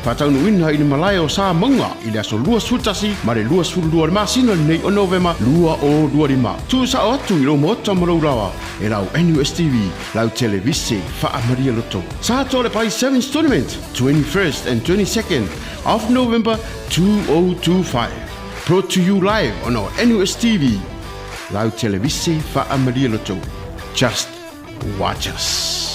Whataunuina i le malaya o Samoa i le aso lua sultasi ma le lua sulua le masina nei o Novema lua o lua lima. Tu sa o atu i lo mota marurawa e lau NUS TV, lau televisi Faa Maria Loto. Satoalepai 7th tournament, 21st and 22nd of November 2025. Brought to you live on our NUS TV, lau televisi Faa Maria Loto. Just watch us.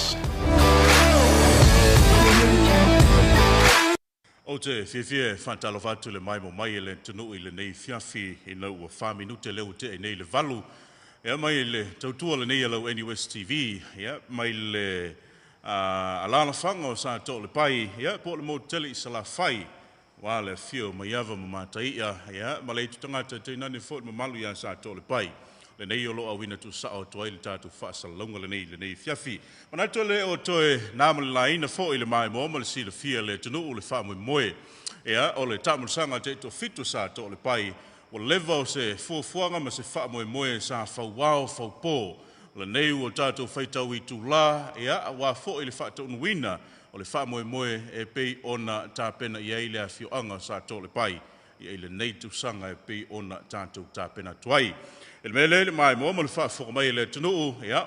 O te fie whantalo whatu le mai mo mai le tunu i le nei fiafi i nau wa whaminute leo te e nei le valu. Ea mai le tautua le nei alau NUS TV, mai le alana whanga o Satoalepai, po le mo tele i sala whai, wa le fio mai ava mo mātaia, ma le tutangata te nani fōt mo malu ia Satoalepai. Le nei o loa wina tu sao toa le tātu whaasalonga le nei fiafi. Mana to le o toe nāmali laina fo i le mai mo le si le fia le tunu o le whaamui moe. Ea o le tamusanga te to fitu Satoalepai. O lewa o se fuafuanga ma se whaamui moe sa whauwao whaupō. Le nei o tātu whaitau i tu la. Ea a wā fo i le whaatau nuina o le whaamui moe e pei ona tāpena i eile a fioanga Satoalepai. I eile nei tu sanga e pei ona tātu tāpena tuai. El mele mai mo le fa fo mai le tunu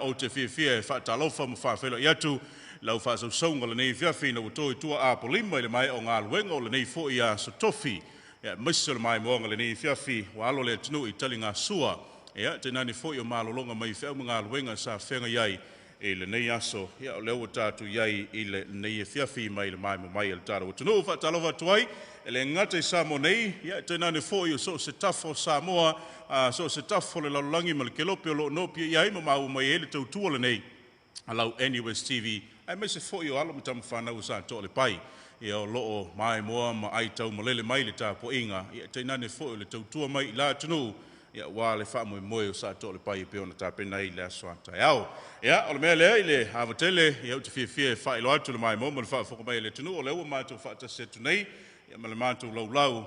o te fie fa talofa mo fa felo yatu lau fa so songa le nei fiafi no to tua a polima le mai o nga luengo le nei fo ia so tofi misel mai mo le nei fiafi wa alo le tunu i talinga sua te nani fo i malolonga mai fe nga luenga sa fenga yai e le nei aso le o tatu yai i le nei fiafi mai le mai mo mai le taro tunu fa talofa tuai ele ngate sa mo nei te nani fo i so se tafo Samoa so se tafo le lalangi ma le kelope o lo nopi iai ma mau mai ele tautua le nei alau NUS TV ai mai se fo i o alo matamu whanau Satoalepai o loo mai moa ma ai tau malele mai le tāpo inga te nani fo i le tautua mai la tunu wa le whaamui moe o Satoalepai pe ona tāpena i le aso atai au o le mea lea i le havatele o te fie whaelo atu le mai moa ma le whaafoko mai le tunu o le ua mātou whaatase atu nei ma le mātou laulau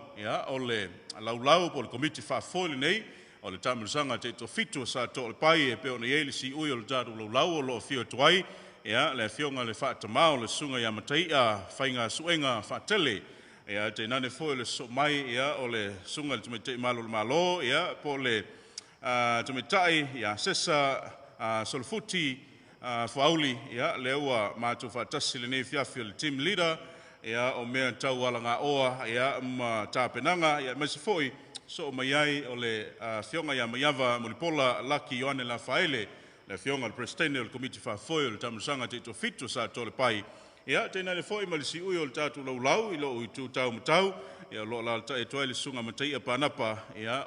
o le laulau po le komiti whaafole nei o le tamusanga te to fitu Satoalepai e pe ona iele si ui o le tātou laulau o loo fio tuai le fionga le whaatamao le sunga ia mataia whainga suenga whaatele te nane fo le so mai o le sunga le tumete malo le malo po le tumetai sesa solfuti fauli le ua mātou whaatasi le nei fiafi o le team leader o mea tau ala ngā oa ma Tapenaga mai se foi so mai ai o le fionga ia maiava Molipola Laki Ioane la faele le fionga le presidente o le komiti whaafoe le tamusanga te to fitu Satoalepai te nane foi ma le si ui o le tātu laulau i lo i tu tau matau lo la e toa le sunga matai a panapa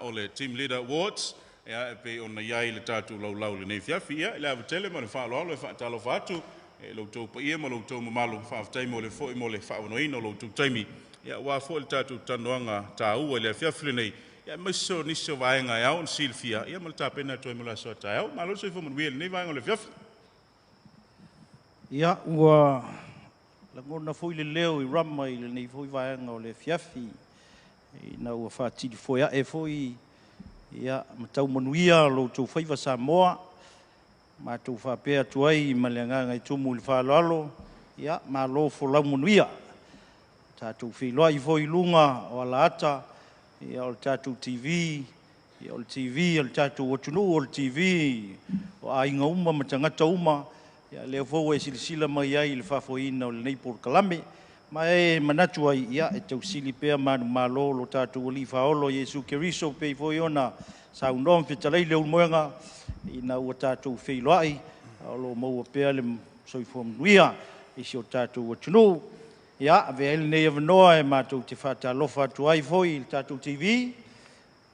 o le team leader awards e pe ona iai le tātu laulau le nei fiafi le avatele ma le whaaloalo e whaatalo whaatu lo tau pa ia ma lo tau mamalu whaaftai mo le foi mo le whaanoina lo tau taimi wa foi le tātu tanoanga tā ua le fiafile nei miso niso vaenga au on silfia ma le tāpena toi mo la so tai au ma lo so i fo manuia nei vaenga le fiafi ua la ngona foi le leo i rama i le nei foi vaenga o le fiafi na ua whaatiri foi e foi matau manuia lo tau whaiva Samoa ma tu whapea tuai ma le nganga i tumu le whaaloalo ma lo fo lau manuia tātou whiloa i foi lunga o ala ata o le tātou TV o le TV o le tātou watunu o le TV o a inga uma ma tangata uma leo fo e silisila mai ai le whafoina o le nei Polokalame ma e manatu ai e tau sili pea manu malo lo tātou o li whaolo Jesu Keriso pe foi ona sa unom fitalei leo moenga ina ua tātou whiloai o lo maua pea le soifo mnuia isi o tātou watunu ve ele nei avanoa e mātou te whaatalofa atu ai foi le tātou TV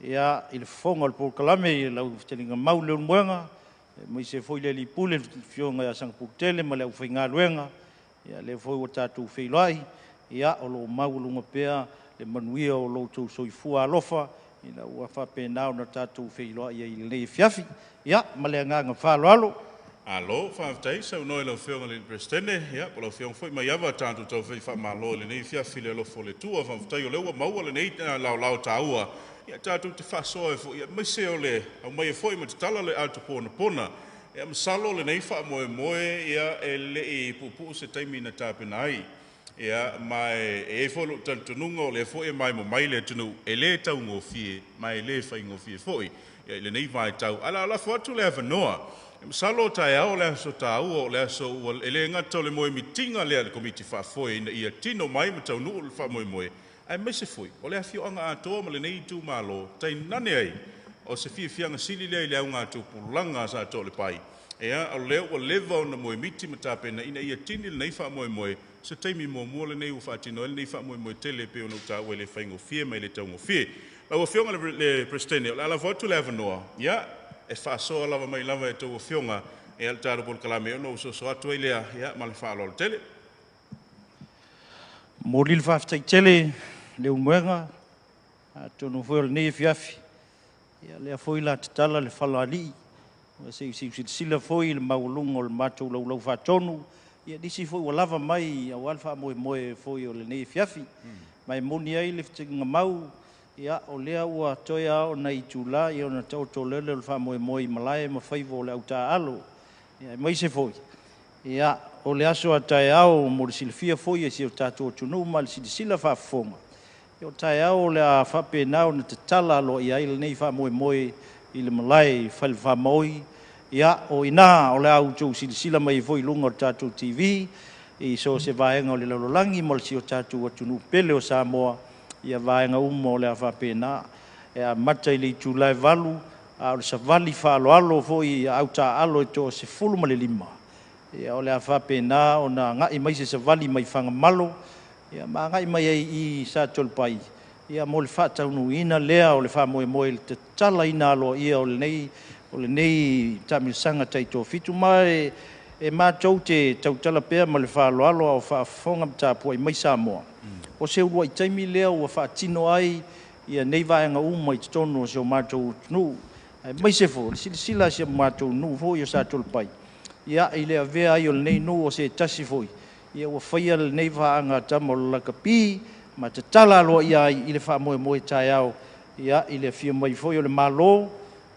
i le fonga le Polokalame i lau telinga mau leo moenga mai se foi le lipule fionga ia sangaputele ma leo whainga luenga le foi o tātou whiloai o lo mau lunga pea le manuia o lo tau soifua alofa ina ua whapenao na tātou whiloai i le nei fiafi ma le nganga whaaloalo alo whaaftai sa unoi lau whionga le presidente po lau whionga foi mai ava tātou tau whi malo le nei fiafi le lofo le tua whaaftai o leua maua le nei lau tāua tātou te whasoa e foi mai se o le au mai e foi ma te tala le auto pona masalo le nei wha moe e le i pupu se taimi na tāpena ai Ia, mai e fo lo tantununga o le fo e mai mo mai le tunu e le tau ngofie, mai le fai ngofie fo i. Ia, le nei vai tau. Ala fo atu le avanoa. Salo tai au le so tau o le so ele ngata le moe mitinga le komiti fa foi ia tino mai ma tau nu le fa moe. Ai me se foi. O le afio anga ato ma le nei tu malo. Tai nane ai. O se fianga sili le unga tu pulanga sa Satoalepai. Ea o leva o na moe miti ma tapena ina ia tini le nei fa moe. Se taimi mo le nei u fa tino le nei fa moe tele pe o no ta le fa ngofie mai le tau ngofie. Au fionga le presidente ala votu le avanoa. Ia e whaasoa lava mai lava e tau whionga e al tāra Polokalame ono so atu lea ia ma le whaaloa tele. Mōri le whaafitai tele, leo mwenga, tonu fwoi le nei fiafi. Ia lea fwoi la tatala le whala ali. Se sila fwoi le maulunga o le matou lau whaatonu. Ia disi fwoi wa lava mai au alfa moe fwoi o le nei fiafi. Mai moni ai le fitinga mau. Ia o lea ua toia o na i tūla i o na tau tōlele o le wha moe malae ma whaivo o le au tā alo. Ia mai se fwoi. Ia o le aso a tae au mo le silifia fwoi e si o tātou tunu ma le sila whaafonga. Ia o tae au le a whape nao na te tala alo i aile nei wha moe i le malae whale wha moi. Ia o ina o le au tau sila mai fwoi lunga o tātou TV. I so se vaenga o le lalolangi mo le si o tātou atunu pele o Samoa. Ia vaenga umo le awhapena, e a mata i le tūlai valu, a o le savali whaaloalo foi au tā alo e tō se fulu ma le lima. Ia o le awhapena o na ngai mai se savali mai whanga malo, ia ma ngai mai ai i Satoalepai. Ia mo le whaataunu ina lea o le whamoe le te tala ina alo ia o le nei tamilisanga tai tō fitu mai e mātou te tautala pea ma le whaaloalo o whaafonga mtāpua i mai Samoa. O se urua i taimi lea ua whaatino ai ia nei vaenga uma i tono o se o mātou tunu. Mai se fo, sila se o mātou nu fo i o Satoalepai. Ia i lea vea ai o le nei nu o se tasi foi. Ia ua whaia le nei vaanga tamo lakapi, ma te tala aloa ia i le wha moe tae au. Ia i le fia mai foi o le malo,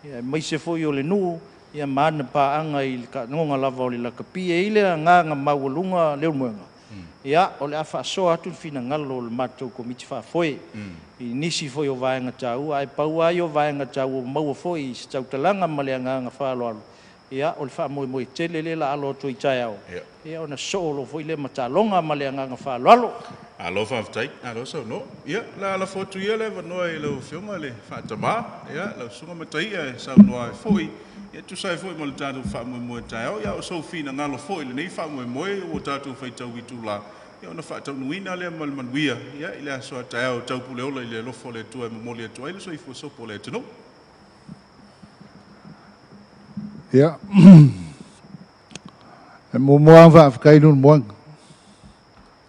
ia mai se foi o le nu, ia maana paanga i le ka ngonga lava o le lakapi, e i le nganga maualunga leo mwenga. Ia, o le a whaasoa atu whina ngalo le mātou komiti whaafoe. I nisi foi o vaenga tāua, ai pau ai o vaenga tāua maua foi i se tautalanga ma le anganga whaaloalo. Ia, o le wha moe tele le la alo to i tae au. Ia, o na soolo foi le matalonga ma le anganga whaaloalo. Alo whaafitai, alo sau no. Ia, la ala fotu ia le vanoa i lau whionga le whaatama. Ia, lau sunga matai e sau noa e foi. Ia tu sai foi mo le tātou wha moe tae au. Ia, o sau whina ngalo foi le nei wha moe o tātou whaitau i tūla. Ia ona whaatau nuina lea ma le manuia. Ia, i lea soa tae au tau pule ola i le lofo le tua e mamoli atua. Ia, so i fua sopo le tino. Ia, e moa whaafikai nun moanga.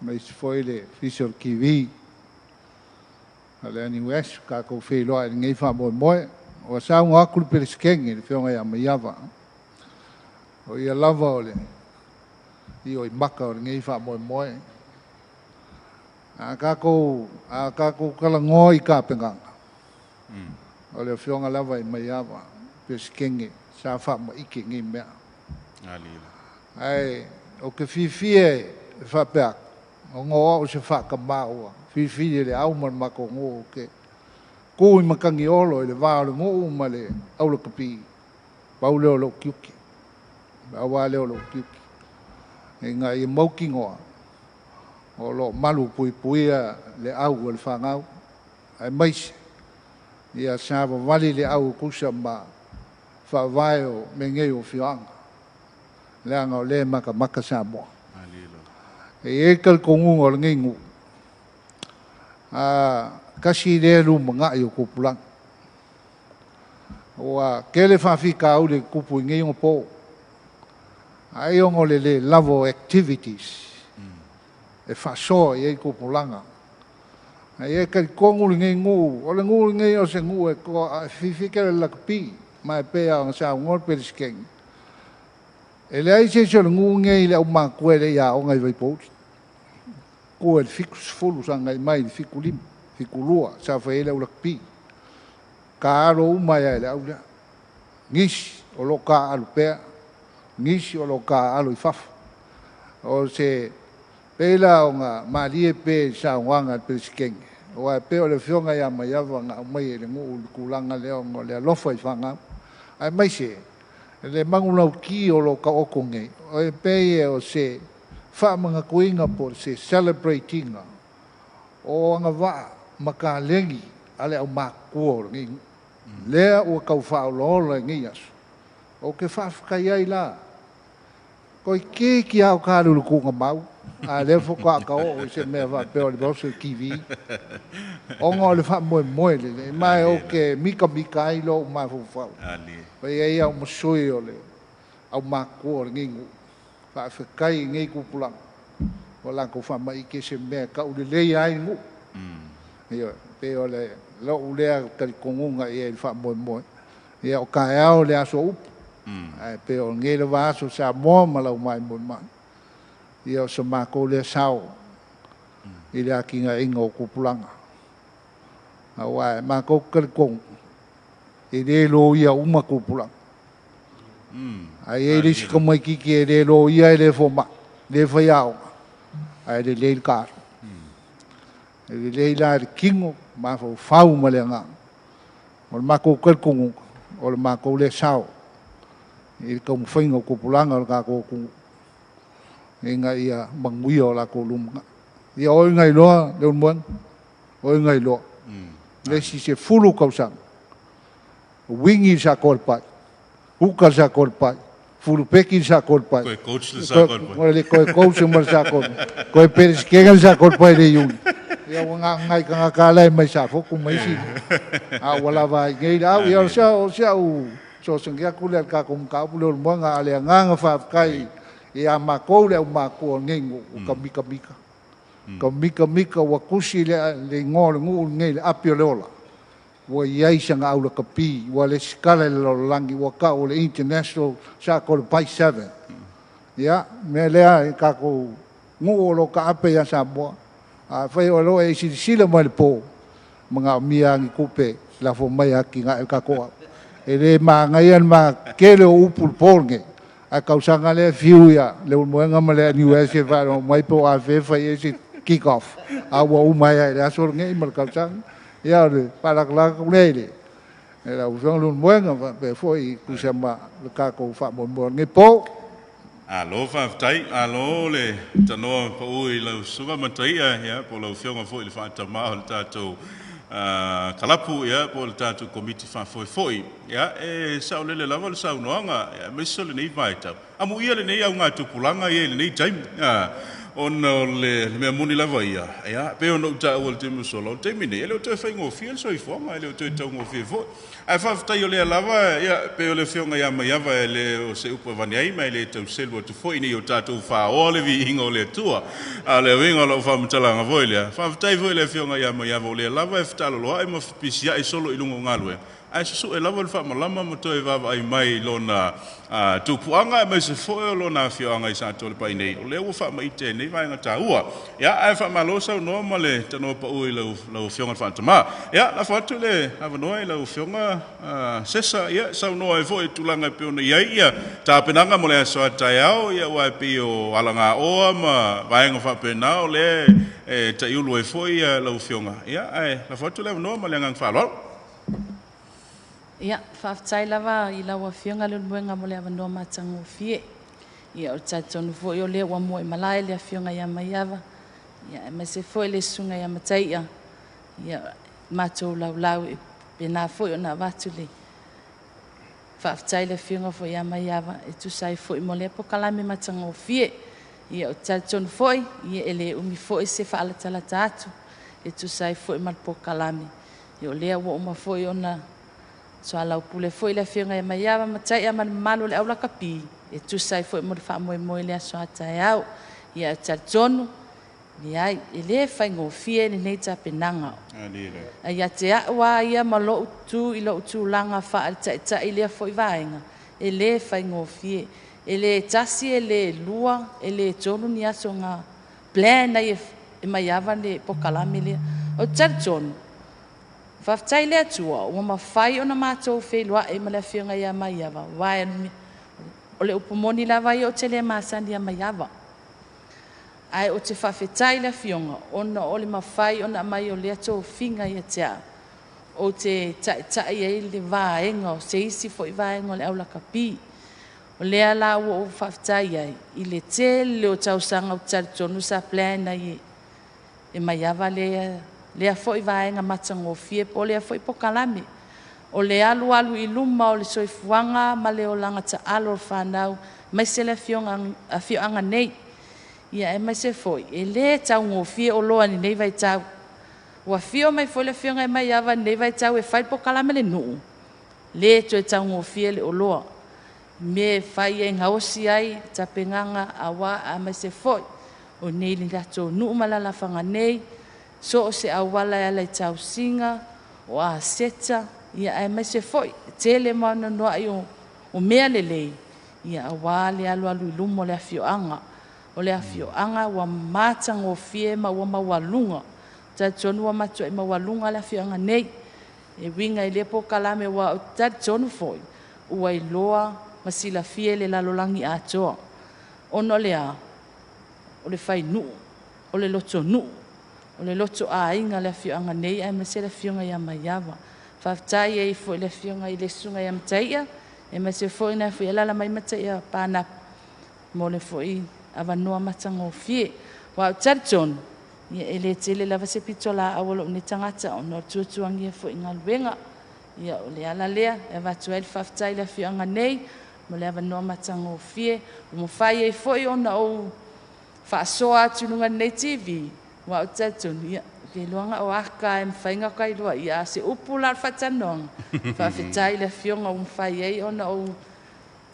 Mai se foi le fisio kiwi. A le ani wes, ka kou whiloa e ngei wha moe. O sa unga akulu pere skenge, le whionga ia mai awa. O ia lava o le. I o i maka o le ngei wha moe. A ka kou kalango i ka penganga. O le whionga lava i mai awa. Pere skenge, sa wha ma ike ngei mea. Ai, o ke fifie wha peak. O ngoa o se wha ka maua. Fifie le au man mako ngō o ke. Ko i makangi olo i le vāo le ngō ma le aula kapi. Pau leo lo kiuki. Awa leo lo kiuki. E ngā i mauki ngoa. O lo malu puia le au o le whangau. Ai maise. Ia sāwa wali le au kusa ma whawai o me ngei o whianga. Leanga o le maka Samoa. E kal kongu o le ngei ngu. Kasi le lu mga i o kupulang. O kele whawhika au le kupu i ngei o po. Ai ongo le lavo activities. E whasoa i ei kupulanga. Ai e kari kongu le ngei ngu. O le ngu le ngei o se ngu e ko whiwhika le lakapi. Mai pēa o sa ngor periskeng. E le ai se le ngu ngei le au makue le ia o ngai vaipouti. Ko e fiku sfulu sa ngai mai le fiku lima. Fiku lua sa whaele au lakapi. Ka aro umai ai le au lea. Ngisi o lo ka alu pēa. Ngisi o lo ka alu i fafu. O se Pela o ngā marie pe sa wanga pe skeng. O pe o le fionga ia mai ava ngā mai le ngu kulanga leo ngo le lofa I whanga. Ai mai se, le mangulau ki o lo ka oko ngei. O e pe e o se, wha mga kuinga po se celebratinga. O anga waa maka lengi ale au makua ngi. Lea o kau wha o lola ngi asu. O ke wha whakai ai la. Ko ke ki au kāru ku ngā mau. A le foko a ka o se mea wha peo le bausa kiwi. O ngā le wha moe moe le. Mai o ke mika mika ai lo mai fufau. Pai ai au masoi o le. Au makua ngi ngu. Wha whakai ngi kupulang. O lang ko wha mai ke se mea ka ule lei ai ngu. Ia, pe o le lo ulea karikongunga ia I wha moe moe. Ia o ka eao le aso upu. Ai pe o ngele wa aso sa moa malau mai moe mai. Ia o sa mako le sao. I le aki ngā inga o kupulanga. A wai, mako karikong. I le lo ia uma kupulanga. Ai e le sika mai kiki e le lo ia e le foma. Le whaiao. Ai le le kāra. E le la le kingo. Ma whau ma le ngā. O le mako karikong. O le mako le sao. I ka mwhainga o kupulanga o kako kungu. E nga ia manguia o la ko lumunga. Ia oi ngai loa, leo muan. Oi ngai loa. Le si se fulu kausang. Wingi sa korpai. Uka sa korpai. Fulu peki sa korpai. Koe coach le sa korpai. Koe coach mar sa korpai. Koe peris kengan sa korpai le yun. Ia wanga ngai ka kalai mai sa foku mai si. A wala vai ngai au ia sa u so sengia kule ka kum ka pulo mwanga ale nganga fa kai ia mako le mako ngengu ka mika mika ka mika mika wa kusi le ngol ngu ngel apio leola wa ia sanga au ka pi wa le skala le langi wa ka o le international Satoalepai 7 ia me le ka ko ngu lo ka ape ya sa bo a fai o lo e si sila mo le po mga miangi kupe la fo mai aki nga ka ko e le mangaian ma kele o upul polnge a kausanga le fiuia le moenga ma le US va mai po a fe fa ese kick off a wa umai e a sor ngai mal kausang ya le para la kulele e la usang lu moenga pe foi kusama le ka ko fa mo ngai po Alo whaftai, alo le tanoa pa ui lau sunga matai ya po lau whionga fo I le whaatama o le tātou kalapu ya po le tātou komiti whafoi ya e sao lele lava le sao noanga ya miso le nei vai tau amu ia le nei au ngā tupulanga ia le nei taim ona le mea muni lava ia ya pe ona uta o le temu solo temi nei ele o te whaingo fia so I whonga ele o te tau ngō fia fo ai whaftai o le lava ya pe o le whionga ia mai ava ele o se upa vani ai mai le tau selu o tu foi nei o tātou wha o le vi inga o le tua a le winga lo whamutalanga voi lea whaftai voi le whionga ia mai ava o le lava e whtalo loa e mawhipisia e solo I lungo ngalue ai susu e lava le whamalama ma toi vava ai mai lona tupuanga e mai se foe o lona whioanga I Satoalepai nei o le ua whamaite nei vai ngata ua ia ai whamalosa o noa ma le tanoa pa ui lau whionga whaatama ia la whatu le awanoa I lau whionga sesa ia sau noa e foe tulanga pe ona iai ia Tapenaga mo le asoa tai au ia ua e pi o alanga oa ma vaenga whapena o le ta iulu e foe ia lau whionga ia ai la whatu le awanoa ma le angang whalol Ia, whaftai lava I lawa whionga le muenga mo le awanoa matango fie. Ia o tatonu fo I o le wa mo I malai le whionga ia mai ava. Ia e mai se fo le sunga ia matai ia. Ia matou lau lau e pena fo I o na watu le. Whaftai le whionga fo ia mai ava e tu sai fo I mo le Polokalame matango fie. Ia o tatonu fo ia ele umi fo I se whaala talata atu. E tu sai fo I mal Polokalame. Ia o lea wa uma fo I ona so alau pule foi le whionga e mai awa matai a man malu le aula kapi e tu sai foi mo fa mo mo le so atai au ia tatonu ni ai ele fai ngo fie ni nei Tapenaga ia te wa ia malo tu I lo tu langa fa ta ile foi vaenga ele fai ngo fie ele tasi ele lua ele tonu ni aso nga plan ai e mai awa le Polokalame le o tatonu Whaftai lea tua, ua mawhai o na mātou whelua e ma le whionga ia mai awa. Wai o le upumoni lava I o te lea māsani ia mai awa. ai o te whawhetai la fionga, ona o le mawhai, ona mai o lea tō whinga ia tea, o te tai e le vāenga, o se isi fo i vāenga o le aula kapi, o lea la ua o whawhetai ai, i le tele o tausanga o tari tonu sa plana i e mai awa lea fo i vāenga matango fie, po lea fo i Polokalame, o le alu i luma o le soifuanga, ma le o langa ta alo o whanau, mai se le fionga nei, ia e mai se foi, e le tau ngofie o loa ni nei vai tau. Ua fio mai foi le fionga e mai awa nei vai tau e whai Polokalame le nuu. Le to e tau ngofie le o loa. Me whai e ngausi ai, Tapenaga awa a mai se foi. O nei li gato nuu malala whanga nei, so o se awala e alai tau singa, o a seta, ia e mai se foi. Tele mauna noa i o mea le lei, ia awa le alu i lumo le a fioanga. O le afioanga ua matango fie ma ua mawalunga. Tatonu ua matua i mawalunga le afioanga nei. E winga i le Polokalame ua o tatonu foi. Ua i loa masila fie le lalolangi atoa. Ono lea, o le whai nuu, o le loto nuu, o le loto a inga le afioanga nei, ai mase le afioanga ia maiawa. Whaftai e i foi le afioanga i le sunga ia mataia, e mase foi na foi lala mai mataia pāna mo le foi ava noa matango fie. Wa tarton ia ele tele lava se pitola awolo ne tangata ono tuatuangia fo inga luenga. Ia ole ala lea e va 12 faftai la fianga nei mo le ava noa matango fie mo fai e fo ona o fa soa tununga nei TV. Wa tarton ia ke luanga o aka e mfainga kai loa ia se upula fatanong. Fa fitai la fianga o fai e ona o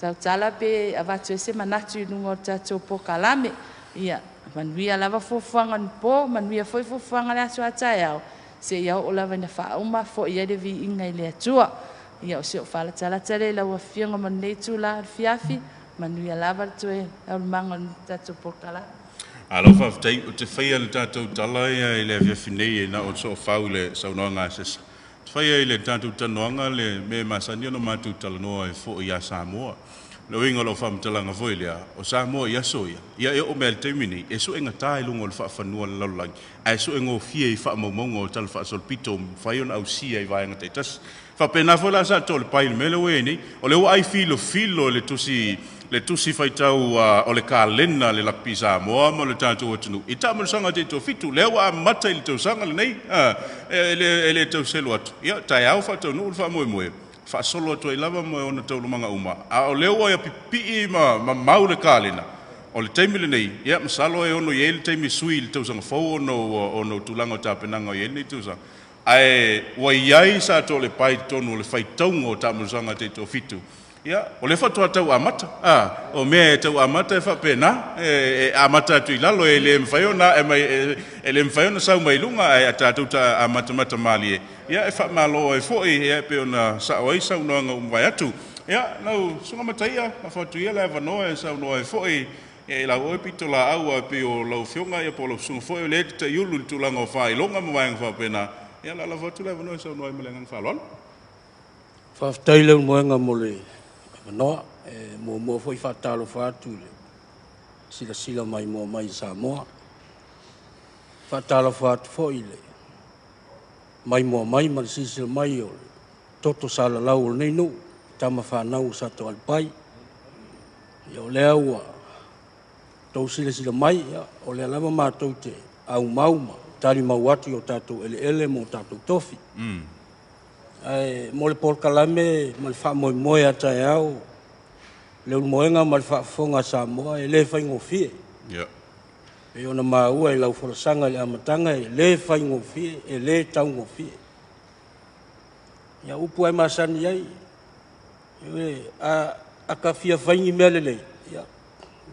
Satoalepai avatu ese manatu nungo tatou Polokalame ia manuia lava fofuanga po manuia foi fofuanga le atua taeao se ia o lava na fauma fo ia le vi inga i le atua ia o se o fala tale la ua fianga manei tula fiafi manuia lava toe au manga tatou Polokalame. Alo whaftai o te whaia le tātou tala ia i le fiafi nei e na o so whau le saunoanga asesa. Whaia i le tātou tanoanga le me masani ono mātou talanoa e fo ia Samoa. Le winga lo whamtalanga foi lea, o Samoa ia soia. Ia e o mea le teimini, e so enga tāi lungo le whaafanua le lalulangi. A e so engo fie i whaamaumaunga o tala whaasolpito, whaiona au sia i vaenga te tas. Whapena foi la Satoalepai le mele weni, o le o ai filo le tusi whaitau o le kālena le lakpi Samoa mo le tātou atunu. I tāma le sanga te tō fitu, le awa mata i le tau sanga le nei, e le tau selu atu. Ia, tai au whatau nuu le whaamoe. Whaasolo atu ai lava mo ona tau lumanga uma. A o leo ai a pipi ma mau le kālena. O le teimile nei, ia, masalo e ono i le teimi sui le tau sanga fau ono tulanga o Tapenaga o i nei tau sanga. Ai, wa iai Satoalepai tonu le whaitaunga o tāma le sanga te tō fitu. Ia, o le whatua tau amata. O mea e tau amata e whapena, e amata atu i lalo e le mwhaiona, e le mwhaiona sau mai lunga e a tātou ta amata mali e. Ia, e whamalo e fōi, e pe ona sao ai sau noanga umwai atu. Ia, nau, sunga mataia, na whatu ia le wanoa e sau noa e fōi, e lau oi pito la aua e pe o lau fionga, ia po lau sunga fōi, le te iulu ni tūlanga o whai, longa mwaianga whapena. Ia, la whatu le wanoa e sau noa e malengang whalon. Whaftai leu moenga mo le noa, mo foi whatalo whatu le sila mai mo mai Samoa. Whatalo whatu foi le mai mo mai ma le sila mai o le toto sala lau o nei nu, tama whanau Satoalepai. Ia o lea ua tau sila mai, o lea lama mātou te au mauma, tari mau atu o tātou ele mo tātou tofi. Mo le Polokalame, ma le whaamoe atai au, leu moenga ma le whaafonga Samoa, e le whaingofie. E ona maua e lau whalasanga le amatanga, e le whaingofie, e le taungofie. Ia upu ai masani ai, a ka fia whaingi mea le lei.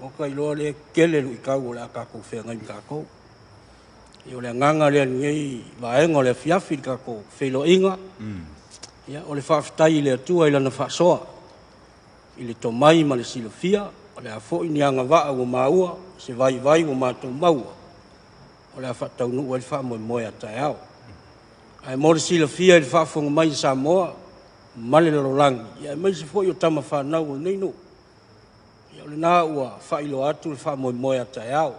Oka iloa le kele lu i kau o le a kako whea ngai kako. I o le nganga le aniei, vaenga o le fiafi kako whelo inga. Ia, o le whaafitai le atua i lana whaasoa. I le to mai ma le silofia, o le a fōi ni anga waa o maua, se vai o mātou maua. O le a whaatau nuu e le whaamoe a tai au. Ai mo le silofia i le whaafonga mai Samoa, male le rolangi. Ia, mai se fōi o tama whanau o nei nu. Ia, o le nā ua whailo atu le whaamoe a tai au.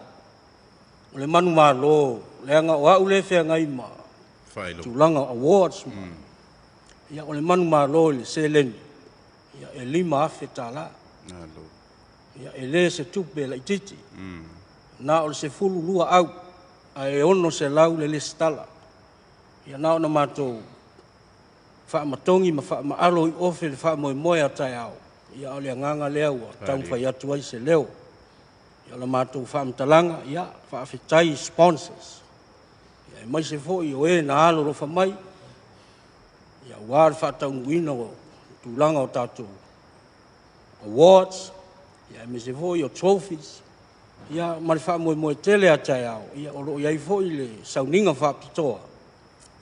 o le manu malo le anga wa ule fe ngai ma Whaelo. tulanga awards ia o le manu malo le selen ia e lima afe tala Alo. ia e le se tupe la ititi na o se fulu lua au a e ono se lau le stala ia na ona matou fa matongi ma fa ma alo i ofe le fa mo moe atai au ia o le nganga lea ua tau fai atu ai se leo ia la matou fa mtalanga ia fa afetai sponsors ia mai se fo i o e na alo lo fa mai ia war fa tau wino o tulanga o tatu awards ia me se fo i o trophies ia ma le fa mo tele atai au ia o lo ia fo i le sauninga Faapitoa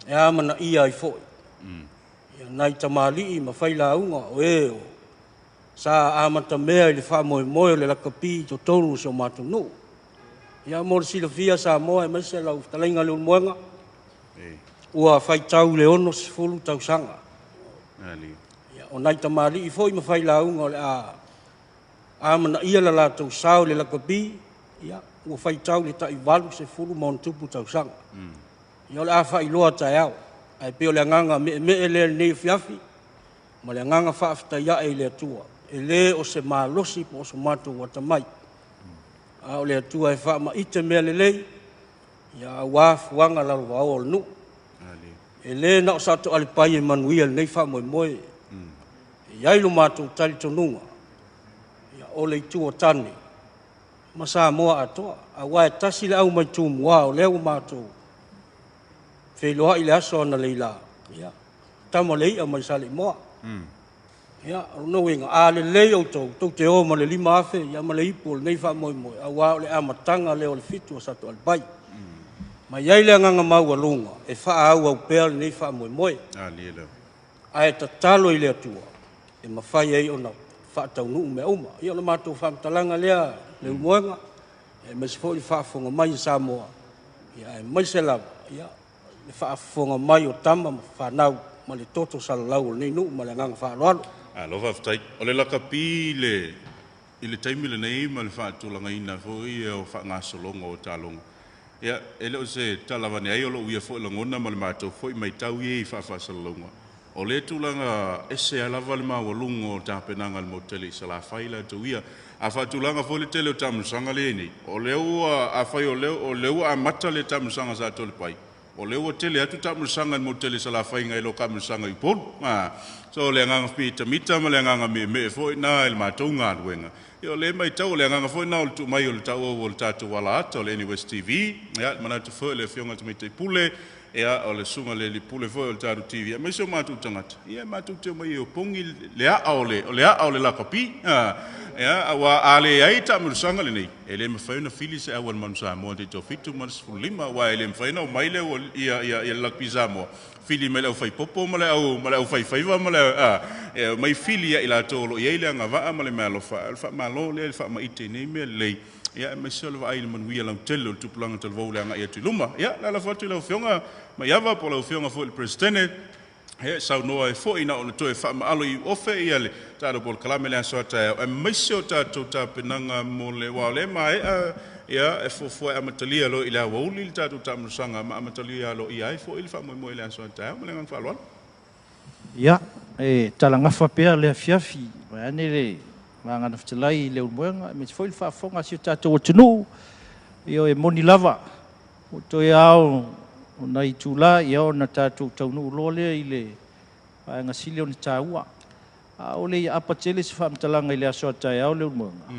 ia mana ia i fo ia nai tamali ma faila unga o e o sa amata mea i le wha moe moe le lakapi to tonu so matunu. Ia mo le silafia sa moe mai se lau talainga le moenga. Ua whai tau le ono si fulu tau sanga. Ia o nai tamari i foi ma whai launga o le a mana ia la la tau sao le lakapi. Ia ua whai tau le tai walu se fulu mon tupu tau sanga. Ia o le a whai loa tai au. Ai peo le nganga me le nei fiafi. Ma le nganga whaafta ia e le atua. E le o se malosi po o se matu wata mai. A o le atua e wha ma ite mea le lei. Ia wafuanga lalo wao nu. E le na o Satoalepai e manuia le nei wha moe moe. E iailu matu tali tonunga. Ia o le itua tane. Ma sa moa atoa. A wae tasi le au mai tu mua o leo matu. Wheloa i le aso ana leila. Ia. Tama lei a mai sali moa. Ia, no winga a le lei o tau te o ma le lima afe, ia ma le ipo le nei wha moe moe, a wao le amatanga leo le fitu o Satoalepai. Ma iai le nganga mau alunga, e wha au au pēr le nei wha moe moe. A e tatalo i le atua, e ma whai ei o na wha tau nuu me uma. Ia le mātou wha mtalanga lea le umoenga, e me se fōi wha fonga mai i Samoa. Ia e mai se lava, ia le wha fonga mai o tama ma whanau, ma le toto salalau le nei nuu ma le nganga wha aloalo. Alo whaftai. O le lakapi i le taimi le nei ma le whaatulanga ina fōi e o whaangasolonga o tālonga. Ia, e leo se talawane ai o lo uia fōi langona ma le mātou fōi mai tau i e whaafasalonga. O le tūlanga ese alawa le mawalunga o Tapenaga le motele i salawhai la tu ia. A whaatulanga fōi le tele o tamusanga le nei. O leo a whai o leo a mata le tamusanga Satoalepai. O leo tele atu tamusanga mo tele sala fainga ilo kamusanga ipon so le nganga pita mita ma le nganga me foi na el matonga wenga yo le mai tau le nganga foi na tu mai o tau o tatu wala ato le NUS TV ya mana tu foi le fionga tu mite pule ya o le sunga le pule foi o tatu TV me so matu tangata ya matu te mai o pongi le a o le la kapi ya wa ale ai tamusanga le nei ele me faina filis e awan mansa mo te to fitu mas fulima wa ele me faina o mai le o ia la pisamo fili me le fai popo ma le au fai faiva ma le mai fili ia ila tolo ia ile nga va ma le malo fa malo le fa ma ite nei me le ia me solo va ai man wi la telo tu planga tel vo le nga ia tu luma ia la foto le fionga ma ia va po le fionga fo il presidente he sau noa e fo ina ona toe fa malo i ofe ia le tado Polokalame le so ta e mesio ta Tapenaga mo le wa le mai ia e fo e amatalia lo ila wa uli ta tamusanga ma amatalia lo ia e fo il fa mo le so ta mo le ngang fa lo ia e talanga fa pe le fiafi ma ne le manga na ftelai le umoenga me foi il fa fonga si ta to tunu io e moni lava o to ia o nai tula ia o na tātou taunu lole i le nga sile o ni tāua. A o le apa tele se whaamtalanga i le aso atai au le umunga.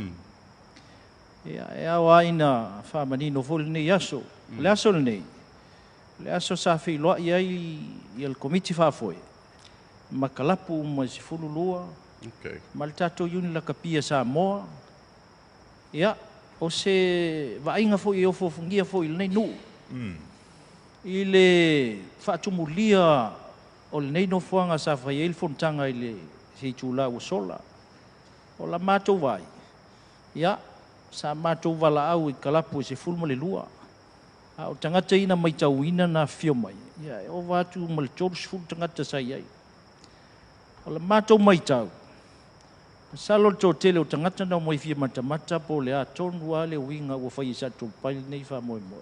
Ia o aina whaamanino fōle nei aso. Le aso le nei. Le aso sa whiloa ia i al komiti whaafoe. Makalapu ma si fulu lua. Ma le tātou yuni la kapia sa moa. Ia o se vainga fo i ofo fungia fo i le nei nuu. I le whaatumulia o le nei no fuanga sa whai el fontanga i le se tūla o sola. O la mātou vai. Ia, sa mātou wala au i kalapu se fulma le lua. O tangata ina mai tau ina na fio mai. Ia, o wātu ma le tōru se fulu tangata sa iai. O la mātou mai tau. Salo to tele o tangata na mo fia mata po le a tonu ale winga o fai Satoalepai nei fa mo mo.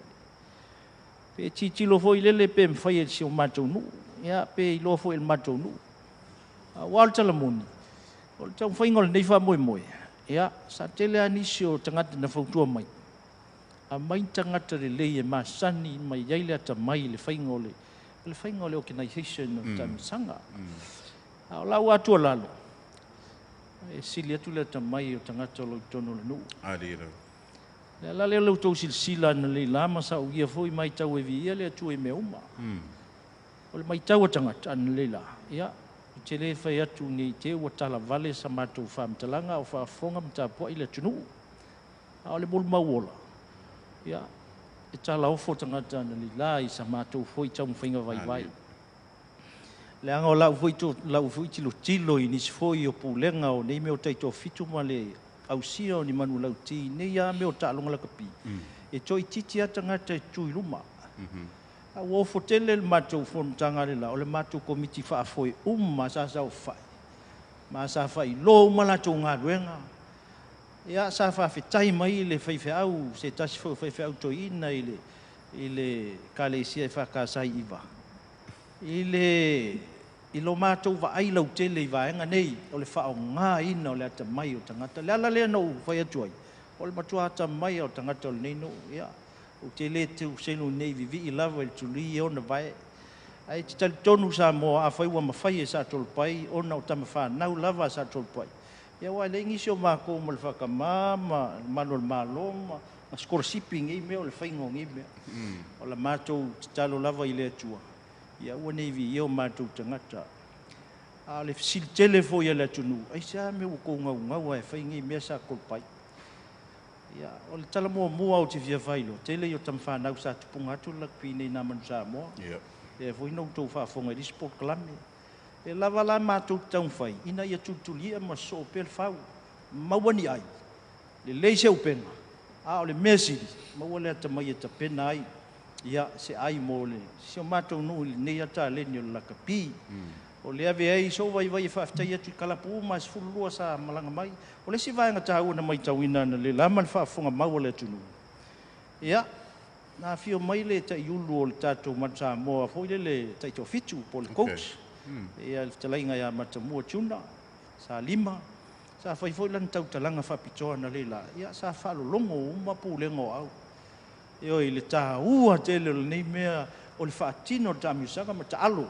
Pe titi lo foi lele pe mfai e si o matou nu. Ia pe lo foi el matou nu. Wal talamuni. O tau fai ngol nei fa mo mo. Ia sa tele anisi o tangata na fautua mai. A mai tangata le lei e masani mai yaile ata mai le fai ngole. Le fai ngole organization o tamisanga. O lau atua lalo. E sili atu le tamai o tangata o tono le nu. Adira. Le ala le lau tau silsila na le lama sa o ia foi mai tau e via le atu e me uma. O le mai tau o tangata ana le la. Ia, o te le fai atu ni te ua tala vale sa matou whamtalanga o whaafonga mtapua i le tunu. O le bolu mauola. Ia, e tala ofo tangata ana le la i sa matou foi tau mwhainga vai vai. Le anga o lau fui tilo i nisi foi o pulenga o nei meo taito fitu ma le au sia o ni manu lau ti nei a meo ta'alonga la kapi. E toi titi ata ngata e tui luma. A wofo tele le matou fonutanga le la o le matou komiti whaafoe ma sa o fai. Ma sa fai lo malatou ngā ruenga. Ia sa whaafetai mai le whaife au se tasi whaife au toi ina i le kalesia e whakasai iwa. I lo mātou wa ai lau tele i vaenga nei, o le whao ngā ina o le ata mai o tangata. Le ala lea nou whai atuai. O le matua ata mai o tangata o le neino, ia. O te le te usenu nei vivi i lava i tuli i ona vai. Ai te tali tonu sa moa a whaiwa mawhai e Satoalepai, ona o tama whanau lava Satoalepai. Ia wai le ingisi o mākou ma le whakamama, mano le māloma, ma skorasipi ngai mea o le whaingo ngai mea. O le mātou te talo lava i le atua. Ia ua nei vi eo mātou tangata. A le fisili tele fo ia le atunu. Ai sa me o kou ngau e whaingi mea Satoalepai. Ia, o le tala mua o te via vailo. Tele i o tam whanau sa tupunga atu lakpi nei nā manu sa moa. E fo ina utou whaafonga i Polokalame. E lava la mātou taun whai. Ina ia tutulia ma so pe le whau. Mawani ai. Le leise upenga. A o le mesiri. Maua le atamai e tapena ai. Ia se ai mo le se o matou no nei ata le ni o lakapi o le ave ai so vai whaftai atu kalapu mas fulua sa malanga mai o le si vaenga tau na mai tauina na le lama le whaafonga mau le tunu ia na fio mai le ta iulu o le tatou matsa moa foi le taito fitu po le coach ia le talainga ia matamua tuna sa lima sa fai foi lan tau talanga Faapitoa na le la ia sa whalolongo uma pulengo au Eo i le taha ua tele le nei mea o le whaatino tamiusanga ma taalo.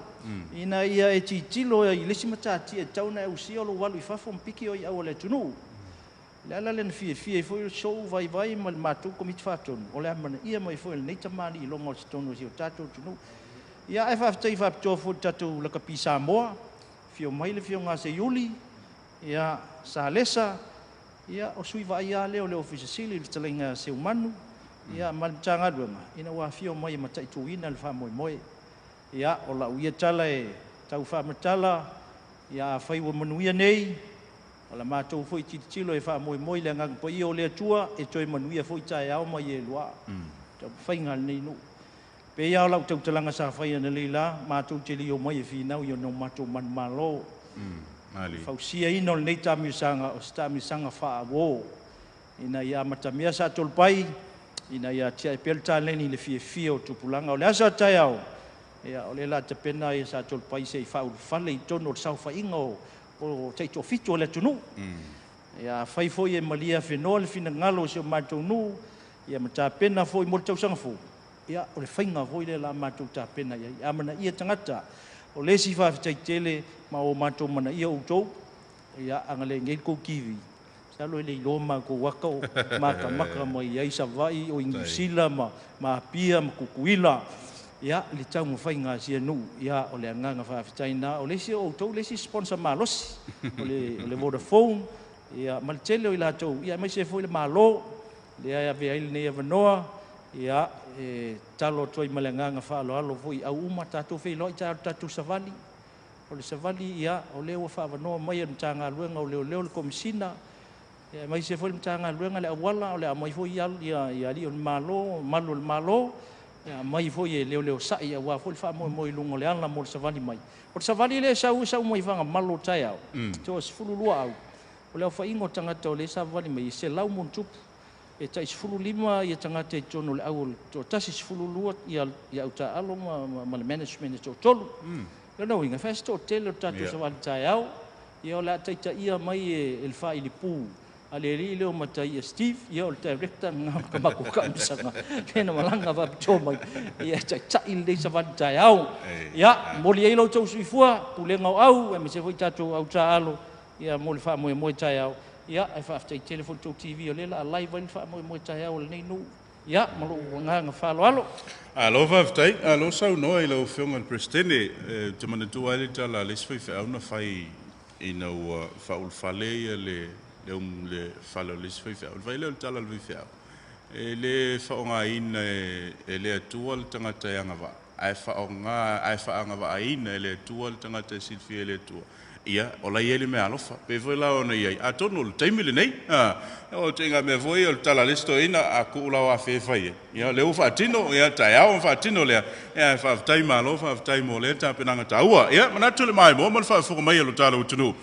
Ina ia e titilo i lesi matati e tauna e usia o lo walu i whafo mpiki o i au le tunu. Le ala le na fie i foi o show vai ma le mātou komiti whaatonu. O le amana ia mai foi le nei tamani i longa o tonu si o tātou tunu. Ia e whaftai Faapitoa fo tātou laka pi Samoa. Fio mai le fio ngā se iuli. Ia sa lesa. Ia o sui vai a leo le ofisa sili le talainga se umanu. Ia maltanga duanga ina wa fio mai matai tuina le fa moi ia o la uia tala e tau fa matala ia fai wa manuia nei o la matou foi titilo e fa moi le ngang po io le tua e toi manuia foi tai au mai e lua tau fai ngal nei no pe ia la tau talanga sa fai na leila matou te lio mai e fina io no matou man malo Ali fausia ino nei tamisanga o tamisanga fa wo ina ia matamia Satoalepai ina ia tia pel taleni le fie o tupulanga o le asa tai au ia o le la tapena ia Satoalepai se fa fale i tono sau fa ingo o taito fitu le tunu ia fai foi e malia fenol fina ngalo se matou nu ia mata pena foi mo tau sanga fo ia o le fainga foi le la matou ta pena ia amana ia tangata o le si fa tele ma o matou mana ia o tou ia angale ngei ko kiwi Salo le loma ko waka o maka mai ai sa vai o ingusila ma pia ma kukuila ia le tau mo fai nga sia nu ia o le nganga fa fitaina o le si o to le si sponsor malos o le Vodafone ia mal tele o ila to ia mai se foi le malo le ia ve ai ne vanoa ia talo toi malenganga fa alo foi au uma tatu fe lo tatu savali o le savali ia o le wa fa vanoa mai en tanga luenga o le komisina mai se foi mtanga luenga le awala o le mai foi ia li on malo ya mai foi leo sa ia wa foi fa mo lungo le ala mo savali mai o savali le sau mai vanga malo tai au to se fululua au o o le au whaingo tangata o le sa wali mai se lau mon tupu. E ta isfulu lima ia tangata e tono le au o tasi isfulu lua ia au ta alo ma le management e tolu. Lana winga fast o tele o tatu sa wali tai au. Ia o la taita ia mai e el wha ili pū. Ale ri leo matai e Steve, ia o le director ngā kamako kamsanga. Pena malanga Faapitoa mai. Ia tai le sa wali tai au. Ia, moli eilo tau suifua, pulenga au, e me se foi tatu au ta alo. Ia moli wha moe tai au. Ia, e whaafitai telefon tau TV o lela, a live wani wha moe tai au le nei nu. Ia, malo ngā whalo alo. Alo whaafitai, alo sau noa i lau whionga presidente, te manatua ele tala le sifai whiauna whai i nau whaulwhale ia le whalo le sifai whiauna. Whai leo tala le whiau. Le whaonga ina e le atua le tangata e angava. Ai whaanga wa ina e le atua le tangata e silfia e le atua. Ia, o la iele me alofa. Pe voi la ona iai. A tono le taimile nei. O te inga me voi o le tala listo ina a kuula wa whewhai. Ia, leo whaatino, ia, tai au whaatino lea. Ia, whaafitai malo, whaafitai mo lea, Tapenaga taua. Ia, manatu le mai mo, man whaafuka mai alo tala utunu.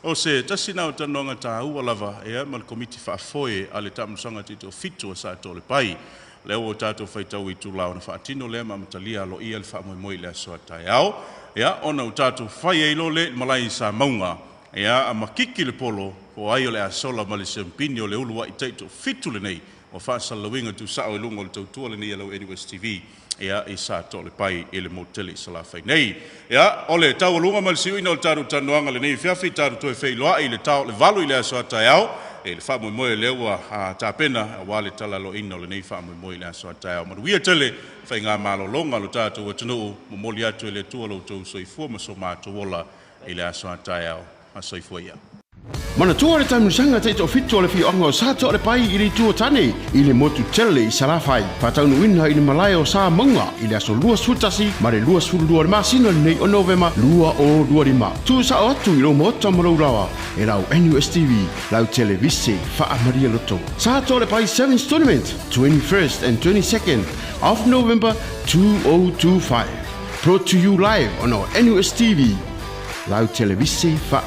O se, tasina o tanonga taua lava, ia, man komiti whaafoe ale tamusanga tito fitu a Satoalepai. Leo o tātou whaitau i tūlau na whaatino lea mamatalia alo ia le whaamoimoi lea soa tai au. Ia, ona o tātou whai eilo le malai sa maunga. Ia, a makiki le polo, o ai o le asola ma le sempini o le ulua i teito fitu le nei. O whaasalawinga tu sao e lungo le tautua le nei alau NUS TV. Ia, i Satoalepai e le moteli sa la whai nei. Ia, o le tau lunga ma le siuina o le tātou tanuanga le nei whiawhi, tātou toi whailoa i le tau le valu i le asoa tai au. E le wha moe leua a Tapena, a wale tala lo ino le nei wha moe le asoa tai au. Manuia tele, whai ngā malo longa lo tātou atunuu, momoli atu e le tua lo tau soifua ma so mātou ola i le asoa tai au. A soifua ia. Mana tua le taimusanga te to fitu le whionga o Satoalepai i le tua tane i le motu tele i salafai. Whataunu ina i le malai o sa munga i le aso lua sutasi ma le lua sulua le masina nei o Novema lua o lua lima. Tu sa o atu i lo mota marau rawa e rau NUS TV lau televisi wha Maria Loto. Satoalepai 7th tournament 21st and 22nd of November 2025. Brought to you live on our NUS TV lau televisi wha